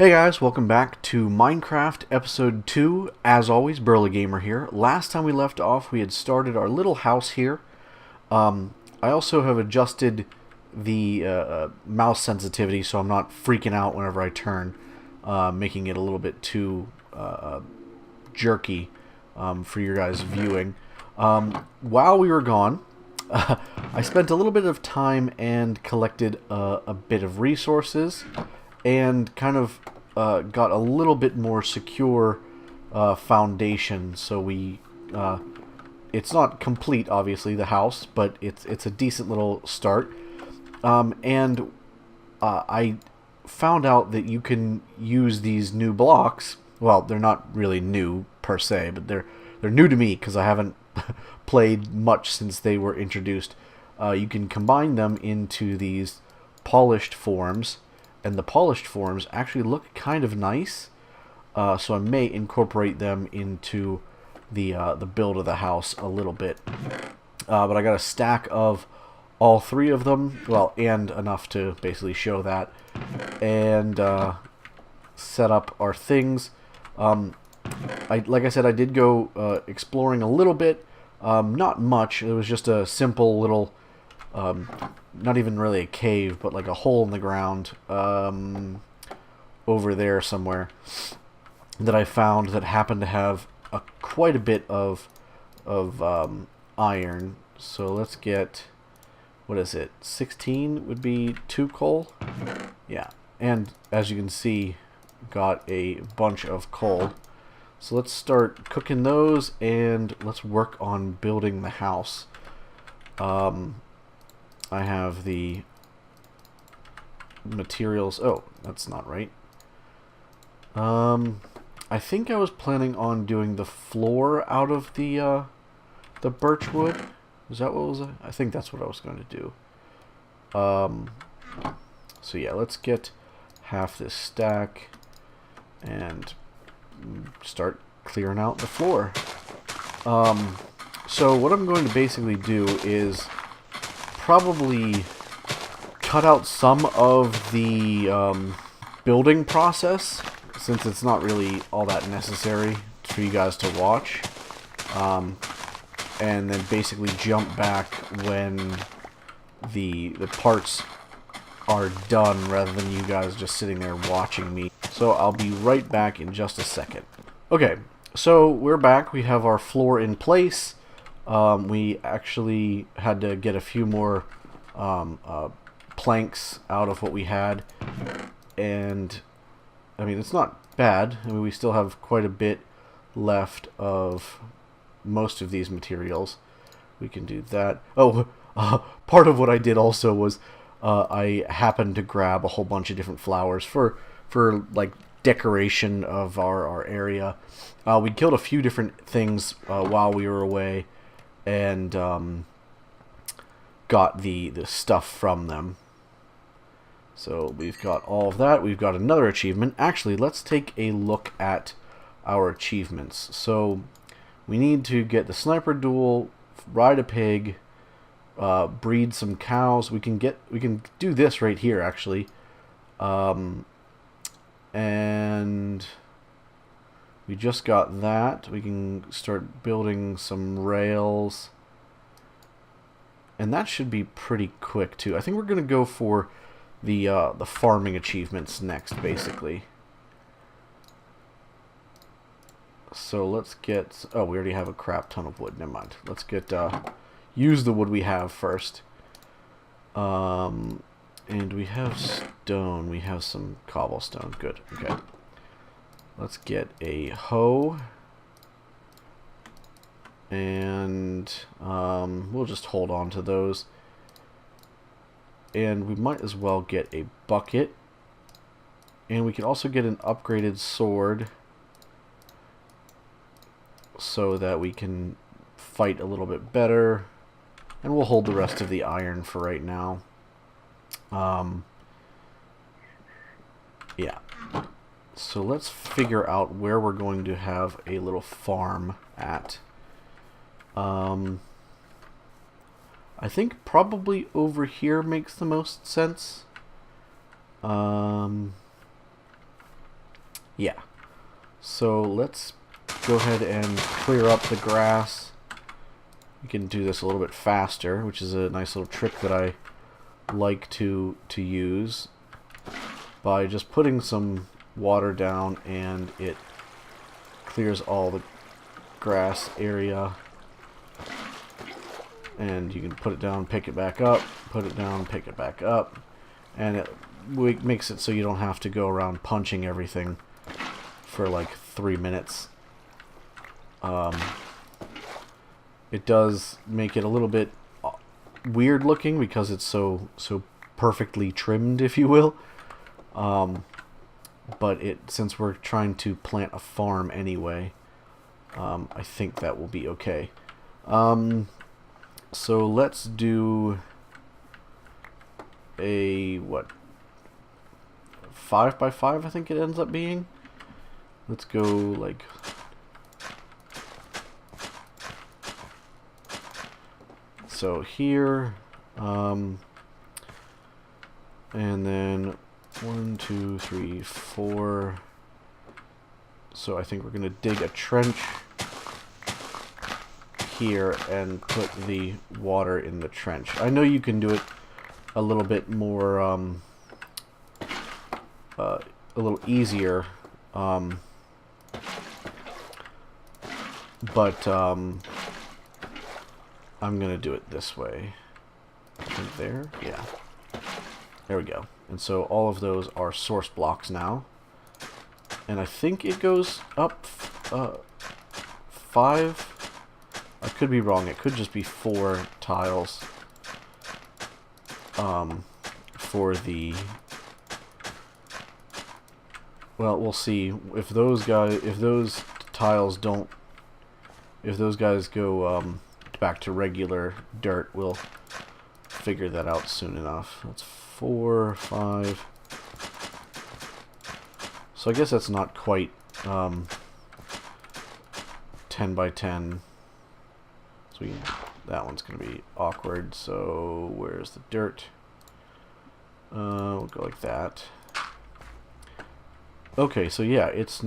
Hey guys, welcome back to Minecraft Episode 2. As always, Burly Gamer here. Last time we left off, we had started our little house here. I also have adjusted the mouse sensitivity so I'm not freaking out whenever I turn, making it a little bit too jerky for your guys' viewing. While we were gone, I spent a little bit of time and collected a bit of resources and kind of got a little bit more secure foundation. So it's not complete, obviously, the house, but it's a decent little start. And I found out that you can use these new blocks. Well, they're not really new per se, but they're new to me because I haven't played much since they were introduced. You can combine them into these polished forms, and the polished forms actually look kind of nice. So I may incorporate them into the build of the house a little bit. But I got a stack of all three of them, well, and enough to basically show that, and set up our things. Like I said, I did go exploring a little bit. Not much. It was just a simple little, not even really a cave, but like a hole in the ground over there somewhere that I found that happened to have quite a bit of iron. So let's get, what is it, 16 would be 2 coal? Yeah, and as you can see, got a bunch of coal. So let's start cooking those, and let's work on building the house. I have the materials. Oh, that's not right. I think I was planning on doing the floor out of the birch wood. Is that what was? I think that's what I was going to do. So yeah, let's get half this stack and start clearing out the floor. So what I'm going to basically do is probably cut out some of the building process, since it's not really all that necessary for you guys to watch, and then basically jump back when the parts are done, rather than you guys just sitting there watching me. So I'll be right back in just a second. Okay, so we're back. We have our floor in place. We actually had to get a few more planks out of what we had, and I mean, it's not bad. I mean, we still have quite a bit left of most of these materials. We can do that. Oh, part of what I did also was I happened to grab a whole bunch of different flowers for like decoration of our area. We killed a few different things while we were away, and got the stuff from them. So we've got all of that. We've got another achievement. Actually, let's take a look at our achievements. So we need to get the sniper duel, ride a pig, breed some cows. We can do this right here, actually. And we just got that. We can start building some rails, and that should be pretty quick too. I think we're gonna go for the farming achievements next, basically. So let's get. Oh, we already have a crap ton of wood. Never mind. Let's get use the wood we have first. And we have stone. We have some cobblestone. Good. Okay. Let's get a hoe. And we'll just hold on to those. And we might as well get a bucket. And we can also get an upgraded sword, so that we can fight a little bit better. And we'll hold the rest of the iron for right now. Yeah. So let's figure out where we're going to have a little farm at. I think probably over here makes the most sense. Yeah. So let's go ahead and clear up the grass. You can do this a little bit faster, which is a nice little trick that I like to use by just putting some water down, and it clears all the grass area. And you can put it down, pick it back up, put it down, pick it back up, and it makes it so you don't have to go around punching everything for like 3 minutes. It does make it a little bit weird looking because it's so perfectly trimmed, if you will. But since we're trying to plant a farm anyway, I think that will be okay. So let's do a, what, 5 by 5 I think it ends up being. Let's go like, so here, and then 1, 2, 3, 4. So I think we're going to dig a trench here and put the water in the trench. I know you can do it a little bit more, a little easier, but I'm gonna do it this way. I think there, yeah. There we go. And so all of those are source blocks now. And I think it goes up 5. I could be wrong. It could just be 4 tiles for the... Well, we'll see. If those tiles don't... If those guys go back to regular dirt, we'll figure that out soon enough. That's 4, 5... So I guess that's not quite 10 by 10. So that one's going to be awkward. So where's the dirt? We'll go like that. Okay, so yeah, it's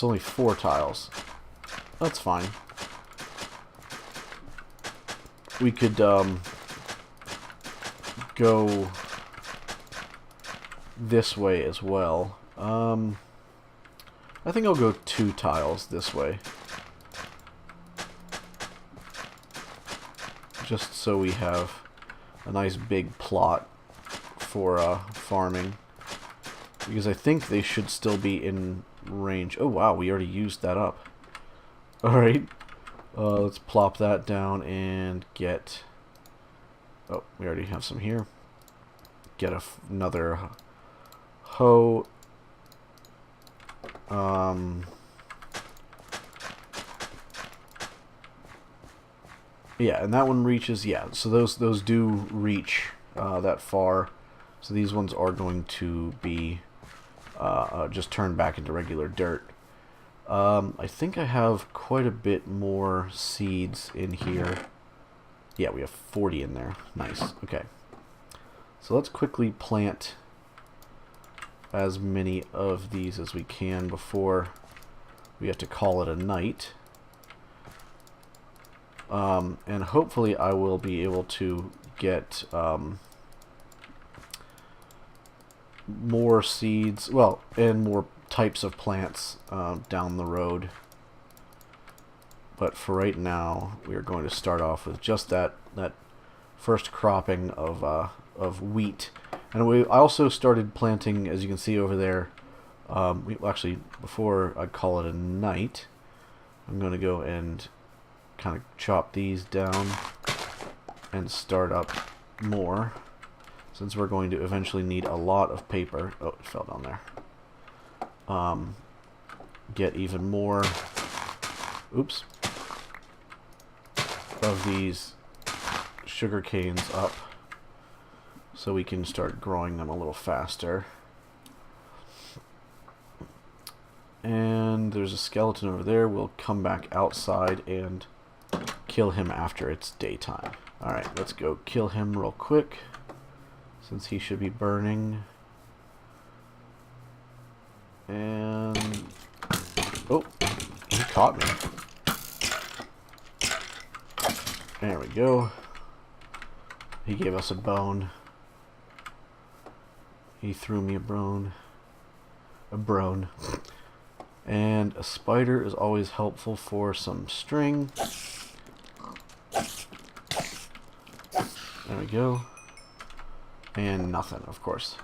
only 4 tiles. That's fine. We could go this way as well. I think I'll go 2 tiles this way. Just so we have a nice big plot for farming. Because I think they should still be in range. Oh wow, we already used that up. Alright. Let's plop that down and get... Oh, we already have some here. Get another hoe. Yeah, and that one reaches, yeah, so those do reach that far. So these ones are going to be just turned back into regular dirt. I think I have quite a bit more seeds in here. Yeah, we have 40 in there. Nice. Okay. So let's quickly plant as many of these as we can before we have to call it a night. And hopefully I will be able to get more seeds, well, and more types of plants down the road. But for right now, we are going to start off with just that first cropping of wheat. And I also started planting, as you can see over there. Actually, before I call it a night, I'm going to go and kind of chop these down and start up more, since we're going to eventually need a lot of paper. Oh, it fell down there. Get even more, oops, of these sugar canes up, so we can start growing them a little faster. And there's a skeleton over there. We'll come back outside and kill him after it's daytime. Alright, let's go kill him real quick, since he should be burning. And Oh, he caught me. There we go. He gave us a bone. He threw me a bone. A brone. And a spider is always helpful for some string. There we go. And nothing, of course.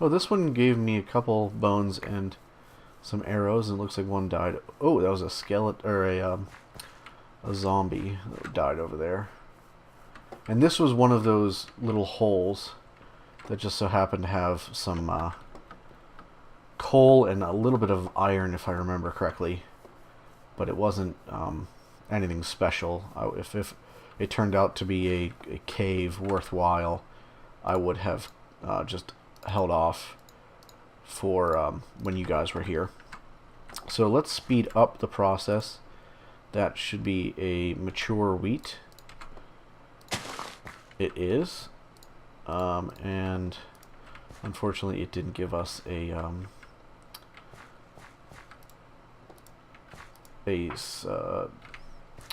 Oh, this one gave me a couple bones and some arrows, and it looks like one died. Oh, that was a skeleton, or a zombie that died over there. And this was one of those little holes that just so happened to have some coal and a little bit of iron, if I remember correctly. But it wasn't anything special. If it turned out to be a cave worthwhile, I would have just held off for when you guys were here. So let's speed up the process. That should be a mature wheat. It is. And unfortunately it didn't give us a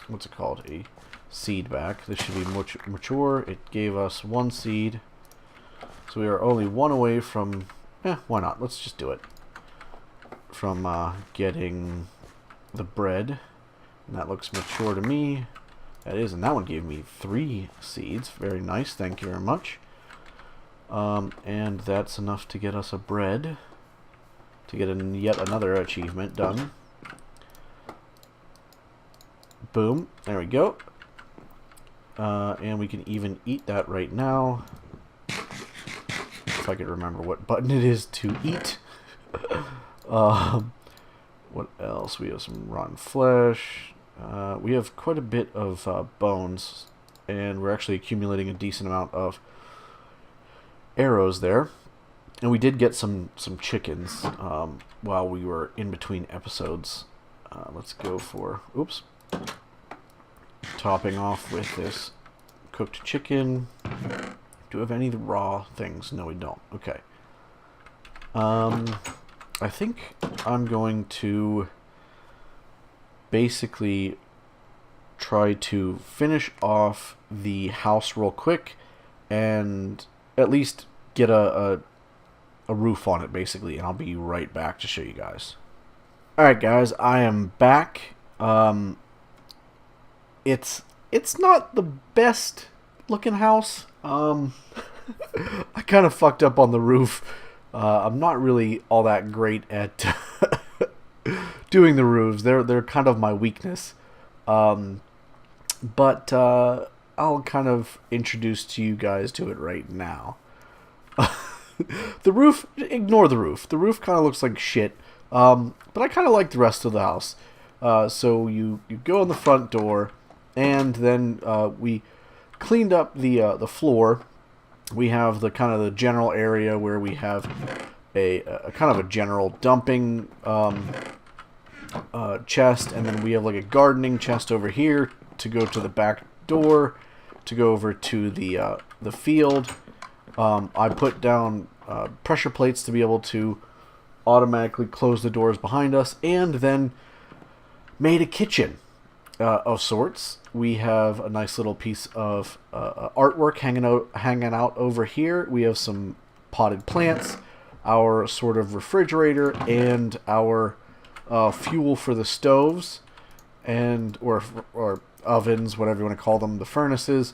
what's it called? A seed back. This should be mature. It gave us one seed. So we are only one away from... why not? Let's just do it. From getting the bread. And that looks mature to me. That is, and that one gave me 3 seeds. Very nice, thank you very much. And that's enough to get us a bread. To get yet another achievement done. Boom, there we go. And we can even eat that right now. If I could remember what button it is to eat. What else? We have some rotten flesh. We have quite a bit of bones, and we're actually accumulating a decent amount of arrows there. And we did get some chickens while we were in between episodes. Let's go for, oops, topping off with this cooked chicken. Do we have any of the raw things? No, we don't. Okay. I think I'm going to basically try to finish off the house real quick and at least get a roof on it, basically, and I'll be right back to show you guys. Alright guys, I am back. It's not the best looking house. I kind of fucked up on the roof. I'm not really all that great at doing the roofs. They're kind of my weakness. But I'll kind of introduce to you guys to it right now. The roof, ignore the roof. The roof kind of looks like shit. But I kind of like the rest of the house. So you go in the front door, and then we cleaned up the floor. We have the kind of the general area where we have a kind of a general dumping chest, and then we have like a gardening chest over here to go to the back door, to go over to the field. I put down pressure plates to be able to automatically close the doors behind us, and then made a kitchen of sorts. We have a nice little piece of artwork hanging out over here. We have some potted plants, our sort of refrigerator, and our fuel for the stoves, and or ovens, whatever you want to call them, the furnaces.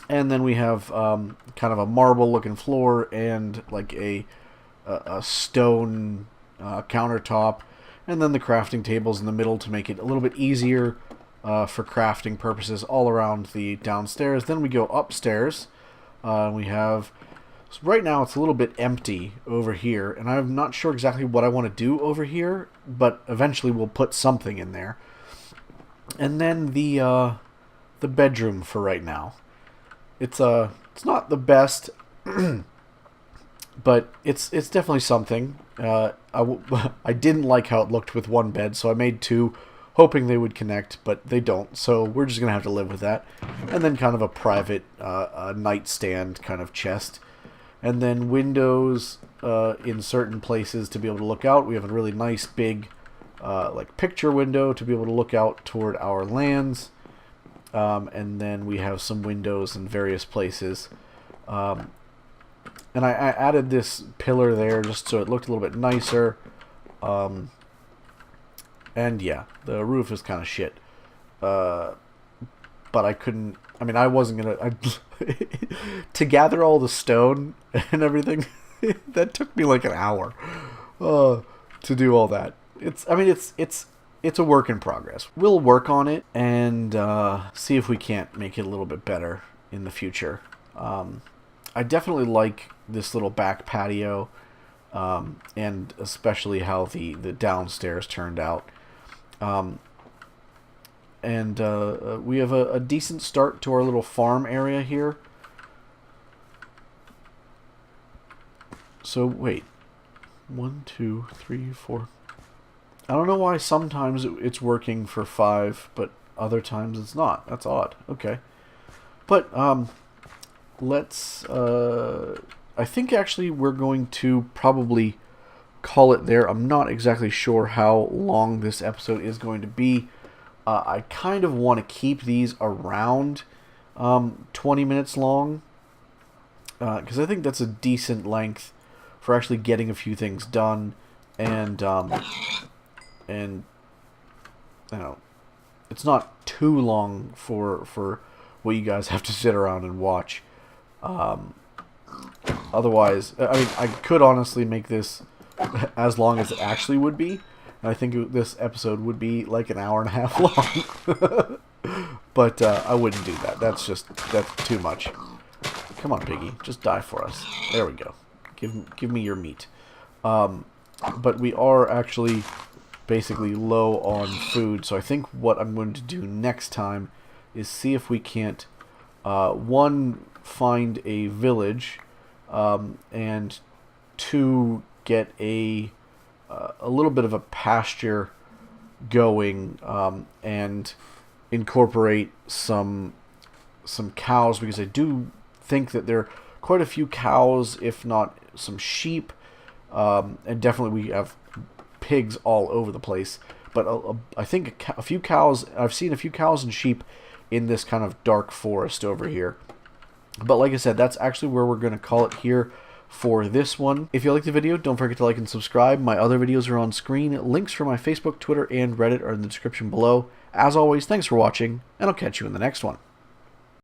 And then we have kind of a marble-looking floor and like a stone countertop, and then the crafting tables in the middle to make it a little bit easier for crafting purposes all around the downstairs. Then we go upstairs. We have, so right now it's a little bit empty over here, and I'm not sure exactly what I want to do over here, but eventually we'll put something in there. And then the bedroom for right now. It's not the best, but it's definitely something. I didn't like how it looked with one bed, so I made 2, hoping they would connect, but they don't, so we're just gonna have to live with that. And then kind of a private nightstand kind of chest, and then windows in certain places to be able to look out. We have a really nice big like picture window to be able to look out toward our lands. And then we have some windows in various places. And I added this pillar there just so it looked a little bit nicer. And yeah, the roof is kind of shit. But I couldn't... I mean, I wasn't going to... to gather all the stone and everything, that took me like an hour to do all that. I mean, it's a work in progress. We'll work on it and see if we can't make it a little bit better in the future. I definitely like this little back patio, and especially how the downstairs turned out. And we have a decent start to our little farm area here. So, wait. 1, 2, 3, 4... I don't know why sometimes it's working for 5, but other times it's not. That's odd. Okay. But, let's... I think actually we're going to probably call it there. I'm not exactly sure how long this episode is going to be. I kind of want to keep these around 20 minutes long, because I think that's a decent length for actually getting a few things done, and you know, it's not too long for what you guys have to sit around and watch. Otherwise, I mean, I could honestly make this as long as it actually would be. And I think this episode would be like an hour and a half long. But I wouldn't do that. That's too much. Come on, piggy. Just die for us. There we go. Give me your meat. But we are actually basically low on food. So I think what I'm going to do next time is see if we can't, one, find a village, and two, get a little bit of a pasture going, and incorporate some cows, because I do think that there are quite a few cows, if not some sheep, and definitely we have pigs all over the place. But I think a few cows. I've seen a few cows and sheep in this kind of dark forest over here. But like I said, that's actually where we're going to call it here for this one. If you liked the video, don't forget to like and subscribe. My other videos are on screen. Links for my Facebook, Twitter, and Reddit are in the description below. As always, thanks for watching, and I'll catch you in the next one.